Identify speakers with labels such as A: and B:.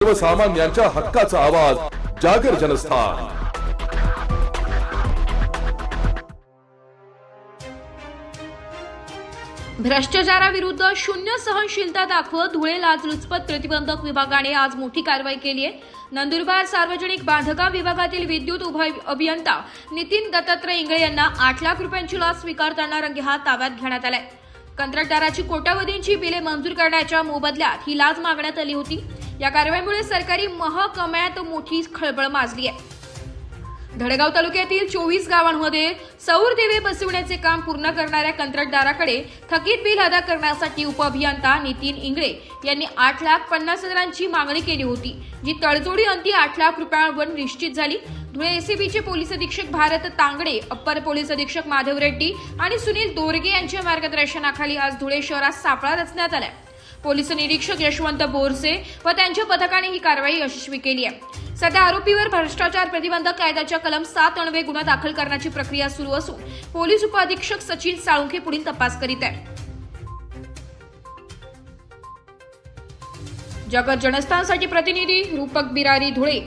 A: सर्वसामान्यांच्या हक्काचा आवाज जागर जनस्थान।
B: भ्रष्टाचाराविरुद्ध शून्य सहनशीलता दाखवत धुळे लाचलुचपत प्रतिबंधक विभागाने आज मोठी कारवाई केली आहे। नंदुरबार सार्वजनिक बांधकाम विभागातील विद्युत अभियंता नितीन दत्तात्रय इंगळे यांना 8 लाख रुपयांची लाच स्वीकारताना रंगेहात ताब्यात घेण्यात आले। कंत्राटदाराची कोट्यवधींची बिले मंजूर करण्याच्या मोबदल्यात ही लाच मागण्यात आली होती। या कारवाईमुळे सरकारी महकम्यात मोठी खळबळ माजली आहे। धडगाव तालुक्यातील 24 गावांमध्ये सौर दिवे बसविण्याचे काम पूर्ण करणाऱ्या कंत्राटदाराकडे थकीत बिल अदा करण्यासाठी उपअभियंता नितीन इंगळे यांनी 8,50,000ची मागणी केली होती, जी तडजोडी अंती 8 लाख रुपयांवर निश्चित झाली। धुळे एसीबीचे पोलीस अधीक्षक भारत तांगडे, अप्पर पोलीस अधीक्षक माधव रेड्डी आणि सुनील दोरगे यांच्या मार्गदर्शनाखाली आज धुळे शहरात सापळा रचण्यात आला। पोलीस निरीक्षक यशवंत बोरसे व त्यांच्या पथकाने ही कारवाई यशस्वी केली आहे। सध्या आरोपीवर भ्रष्टाचार प्रतिबंधक कायद्याच्या कलम 7 अन्वये गुन्हा दाखल करण्याची प्रक्रिया सुरू असून पोलीस उपअधीक्षक सचिन साळुंखे पुढील तपास करीत आहे। जगत जनस्थानसाठी प्रतिनिधी रूपक बिरारी, धुळे।